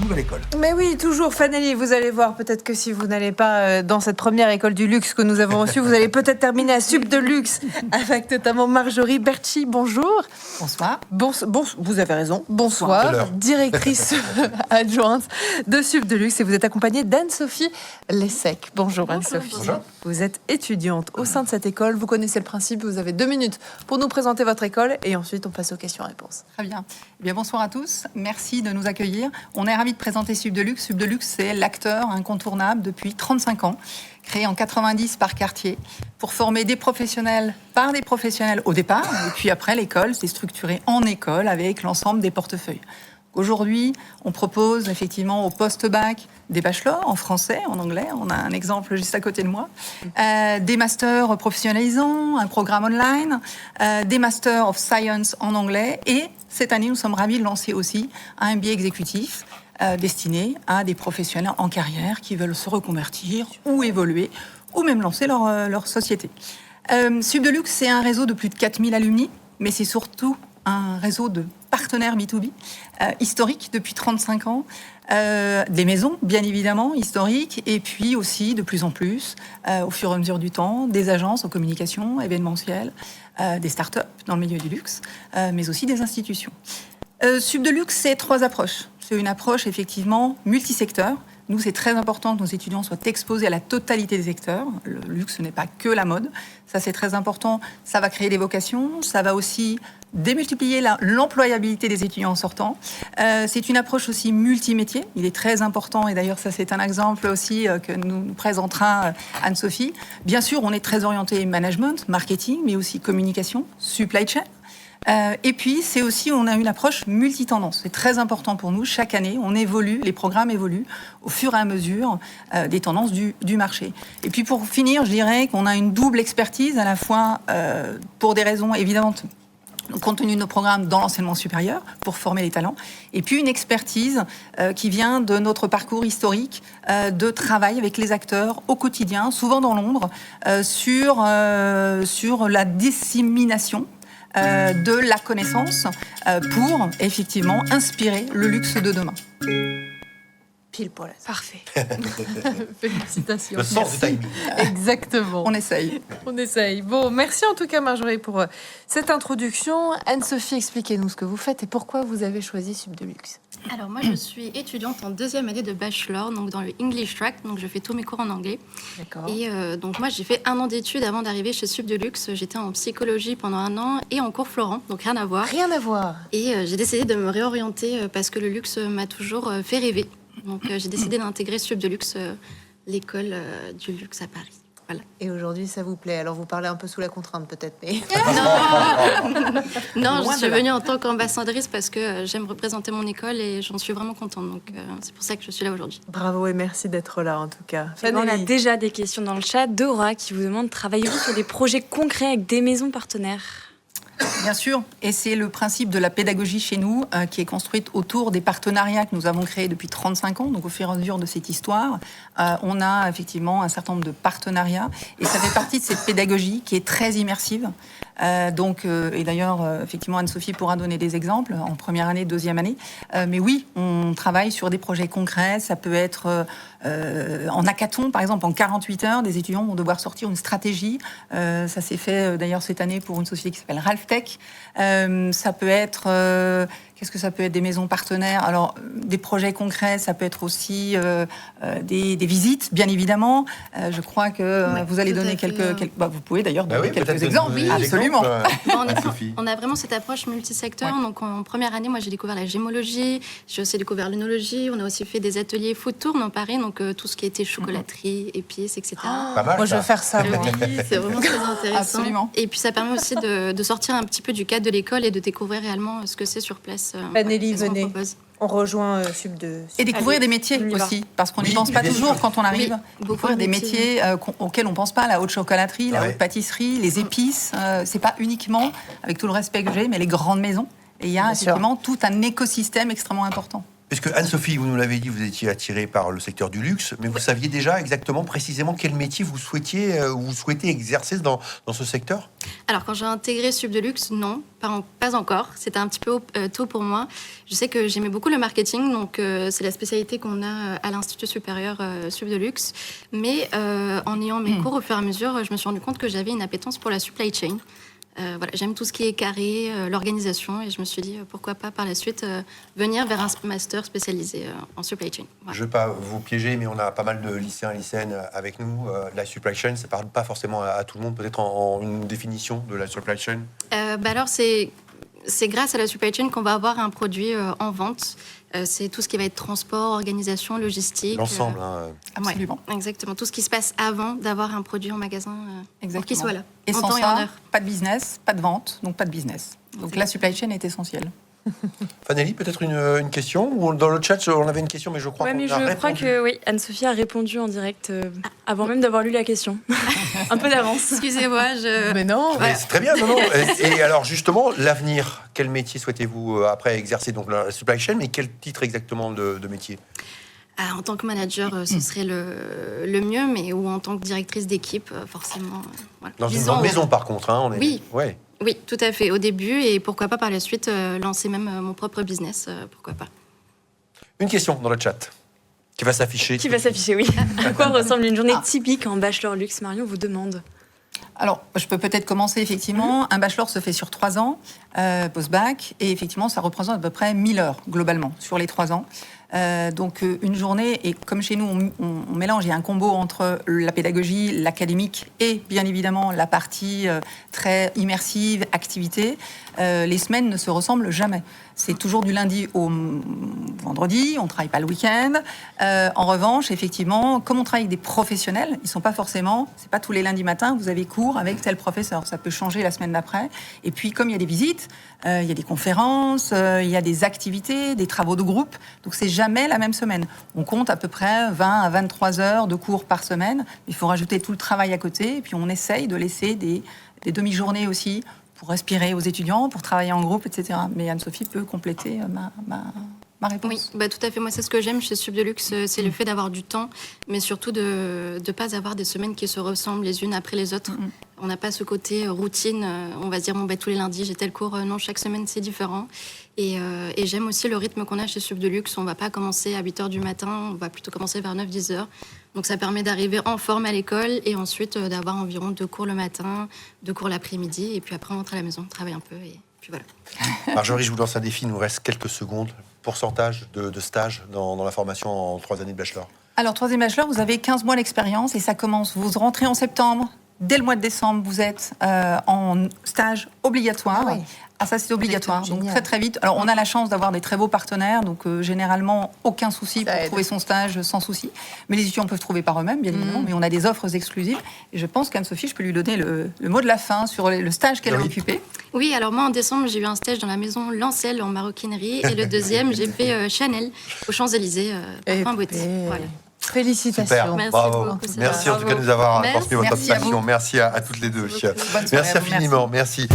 nouvelle école. Mais oui, toujours, Fanelli, vous allez voir, peut-être que si vous n'allez pas dans cette première école du luxe que nous avons reçue, vous allez peut-être terminer à Sub de Luxe, avec notamment Marjorie Berchi. Bonjour. Bonsoir. Vous avez raison. Bonsoir. Directrice adjointe de Sub de Luxe, et vous êtes accompagnée d'Anne-Sophie Lessec. Bonjour Anne-Sophie. Bonjour. Vous êtes étudiante au sein de cette école. Vous connaissez le principe. Vous avez 2 minutes pour nous présenter votre école et ensuite on passe aux questions-réponses. Très bien. Eh bien. Bonsoir à tous. Merci de nous accueillir. On est ravis de présenter Sub de Luxe. Sub de Luxe, c'est l'acteur incontournable depuis 35 ans, créé en 90 par Cartier, pour former des professionnels par des professionnels au départ. Et puis après, l'école s'est structurée en école avec l'ensemble des portefeuilles. Aujourd'hui, on propose effectivement au post-bac des bachelors en français, en anglais. On a un exemple juste à côté de moi. Des masters professionnalisants, un programme online, des masters of science en anglais. Et cette année, nous sommes ravis de lancer aussi un MBA exécutif destiné à des professionnels en carrière qui veulent se reconvertir ou évoluer ou même lancer leur société. Sub de Luxe, c'est un réseau de plus de 4000 alumni, mais c'est surtout un réseau de partenaires B2B historiques depuis 35 ans, des maisons bien évidemment historiques, et puis aussi de plus en plus, au fur et à mesure du temps, des agences en communication événementielle, des startups dans le milieu du luxe, mais aussi des institutions. Sub de Luxe, c'est 3 approches. C'est une approche effectivement multisecteur. Nous, c'est très important que nos étudiants soient exposés à la totalité des secteurs. Le luxe, ce n'est pas que la mode. Ça, c'est très important. Ça va créer des vocations. Ça va aussi démultiplier l'employabilité des étudiants en sortant. C'est une approche aussi multimétier. Il est très important, et d'ailleurs, ça, c'est un exemple aussi que nous présentera Anne-Sophie. Bien sûr, on est très orienté management, marketing, mais aussi communication, supply chain. Et puis, c'est aussi, on a une approche multitendance. C'est très important pour nous. Chaque année, on évolue, les programmes évoluent au fur et à mesure des tendances du marché. Et puis, pour finir, je dirais qu'on a une double expertise, à la fois pour des raisons évidentes, compte tenu de nos programmes dans l'enseignement supérieur, pour former les talents, et puis une expertise qui vient de notre parcours historique de travail avec les acteurs au quotidien, souvent dans l'ombre, sur la dissémination de la connaissance pour, effectivement, inspirer le luxe de demain. Pile poil. Parfait. Félicitations. Le sens du timing. Exactement. On essaye. On essaye. Bon, merci en tout cas Marjorie pour cette introduction. Anne-Sophie, expliquez-nous ce que vous faites et pourquoi vous avez choisi Sub de Luxe. Alors moi je suis étudiante en 2e année de bachelor, donc dans le English track, donc je fais tous mes cours en anglais. D'accord. Et donc moi j'ai fait 1 an d'études avant d'arriver chez Sub de Luxe. J'étais en psychologie pendant 1 an et en cours Florent, donc rien à voir. Rien à voir. Et j'ai décidé de me réorienter parce que le luxe m'a toujours fait rêver. Donc j'ai décidé d'intégrer Sub de Luxe, l'école du luxe à Paris. Voilà. Et aujourd'hui, ça vous plaît? Alors, vous parlez un peu sous la contrainte, peut-être, mais... Non, je suis venue en tant qu'ambassadrice parce que j'aime représenter mon école et j'en suis vraiment contente. Donc, c'est pour ça que je suis là aujourd'hui. Bravo et merci d'être là, en tout cas. On a déjà des questions dans le chat. Dora qui vous demande, travaillez-vous sur des projets concrets avec des maisons partenaires? Bien sûr, et c'est le principe de la pédagogie chez nous qui est construite autour des partenariats que nous avons créés depuis 35 ans. Donc au fur et à mesure de cette histoire, on a effectivement un certain nombre de partenariats et ça fait partie de cette pédagogie qui est très immersive. Et d'ailleurs, effectivement, Anne-Sophie pourra donner des exemples en première année, 2e année. Mais oui, on travaille sur des projets concrets. Ça peut être en hackathon, par exemple, en 48 heures, des étudiants vont devoir sortir une stratégie. Ça s'est fait d'ailleurs cette année pour une société qui s'appelle Ralphtech. Ça peut être... Qu'est-ce que ça peut être? Des maisons partenaires. Alors, des projets concrets, ça peut être aussi des visites, bien évidemment. Je crois que vous allez donner quelques... vous pouvez d'ailleurs donner quelques exemples. Oui, absolument. On a vraiment cette approche multisecteur. Ouais. Donc, en première année, moi, j'ai découvert la gémologie. J'ai aussi découvert l'œnologie. On a aussi fait des ateliers food tour dans Paris. Donc, tout ce qui était chocolaterie, épices, etc. Pas mal, moi, je veux faire ça. Oui, c'est vraiment très intéressant. Absolument. Et puis, ça permet aussi de sortir un petit peu du cadre de l'école et de découvrir réellement ce que c'est sur place. Fanelli, venez. On rejoint Sub de... Et découvrir des métiers aussi, parce qu'on n'y pense pas toujours quand on arrive. Découvrir des métiers auxquels on ne pense pas, la haute chocolaterie, la haute pâtisserie, les épices. C'est pas uniquement, avec tout le respect que j'ai, mais les grandes maisons. Et il y a effectivement tout un écosystème extrêmement important. Parce que Anne-Sophie, vous nous l'avez dit, vous étiez attirée par le secteur du luxe, mais vous saviez déjà exactement, précisément, quel métier vous souhaitez exercer dans ce secteur? Alors, quand j'ai intégré Sub de Luxe, non, pas encore. C'était un petit peu tôt pour moi. Je sais que j'aimais beaucoup le marketing, donc c'est la spécialité qu'on a à l'Institut supérieur Sub de Luxe. Mais en ayant mes cours au fur et à mesure, je me suis rendu compte que j'avais une appétence pour la supply chain. Voilà, j'aime tout ce qui est carré, l'organisation, et je me suis dit pourquoi pas par la suite venir vers un master spécialisé en supply chain. Voilà. Je ne veux pas vous piéger, mais on a pas mal de lycéens et lycéennes avec nous. La supply chain, ça ne parle pas forcément à tout le monde. Peut-être en une définition de la supply chain. Alors, c'est grâce à la supply chain qu'on va avoir un produit en vente. C'est tout ce qui va être transport, organisation, logistique. L'ensemble. Absolument. Ouais, exactement. Tout ce qui se passe avant d'avoir un produit en magasin pour qu'il soit là. Et en sans temps et en ça, heure. pas de business, pas de vente, donc pas de business. Donc la supply chain est essentielle. Fanelli, peut-être une question? Ou dans le chat, on avait une question, mais je crois Ouais, qu'on mais a je crois répondu. que oui, Anne-Sophie a répondu en direct avant même d'avoir lu la question. Un peu d'avance. Excusez-moi, Mais non. Mais c'est très bien, non. Et alors, justement, l'avenir, quel métier souhaitez-vous après exercer? Donc la supply chain, mais quel titre exactement de métier? En tant que manager, ce serait le mieux, mais ou en tant que directrice d'équipe, forcément. Voilà. Dans une Disons, grande maison, par contre. On est... Oui. Ouais. Oui, tout à fait. Au début, et pourquoi pas par la suite lancer même mon propre business, pourquoi pas. Une question dans le chat qui va s'afficher. Qui va s'afficher, oui. À quoi ressemble une journée typique en bachelor luxe? Marion vous demande. Alors, je peux peut-être commencer, effectivement. Un bachelor se fait sur 3 ans, post-bac, et effectivement, ça représente à peu près 1000 heures, globalement, sur les 3 ans. Donc, une journée, et comme chez nous, on mélange, il y a un combo entre la pédagogie, l'académique, et bien évidemment, la partie très immersive, activité. Les semaines ne se ressemblent jamais. C'est toujours du lundi au vendredi, on ne travaille pas le week-end. En revanche, effectivement, comme on travaille avec des professionnels, ils sont pas forcément, c'est pas tous les lundis matins, vous avez cours avec tel professeur. Ça peut changer la semaine d'après. Et puis, comme il y a des visites, il y a des conférences, il y a des activités, des travaux de groupe. Donc, c'est jamais la même semaine. On compte à peu près 20 à 23 heures de cours par semaine. Il faut rajouter tout le travail à côté. Et puis, on essaye de laisser des demi-journées aussi pour respirer aux étudiants, pour travailler en groupe, etc. Mais Anne-Sophie peut compléter ma réponse. Oui, bah, tout à fait. Moi, c'est ce que j'aime chez Sub de Luxe, c'est le fait d'avoir du temps, mais surtout de ne pas avoir des semaines qui se ressemblent les unes après les autres. On n'a pas ce côté routine. On va se dire, bon, bah, tous les lundis, j'ai tel cours. Non, chaque semaine, c'est différent. Et j'aime aussi le rythme qu'on a chez Sub de Luxe. On ne va pas commencer à 8 h du matin, on va plutôt commencer vers 9-10 h. Donc, ça permet d'arriver en forme à l'école et ensuite d'avoir environ 2 cours le matin, 2 cours l'après-midi. Et puis après, on rentre à la maison, on travaille un peu et puis voilà. Marjorie, je vous lance un défi. Il nous reste quelques secondes. Pourcentage de stage dans la formation en 3 années de bachelor? Alors, 3e bachelor, vous avez 15 mois d'expérience et ça commence. Vous rentrez en septembre. Dès le mois de décembre, vous êtes en stage obligatoire. Ah oui. Ah, ça, c'est obligatoire. Donc, Génial. très, très vite. Alors, on a la chance d'avoir des très beaux partenaires. Donc, généralement, aucun souci Ça pour aide. trouver son stage sans souci. Mais les étudiants peuvent trouver par eux-mêmes, bien évidemment. Mais on a des offres exclusives. Et je pense qu'Anne-Sophie, je peux lui donner le mot de la fin sur le stage qu'elle a Oui. occupé. Oui, alors moi, en décembre, j'ai eu un stage dans la maison Lancel en maroquinerie. Et le deuxième, j'ai fait Chanel aux Champs-Élysées, parfum beauté. Voilà. Félicitations. Super, Merci bravo. beaucoup, c'est Merci en tout bravo. cas de nous avoir Merci. transmis votre Merci à vous. passion. Merci à toutes les deux. Bonne soirée Merci à vous. infiniment. Merci.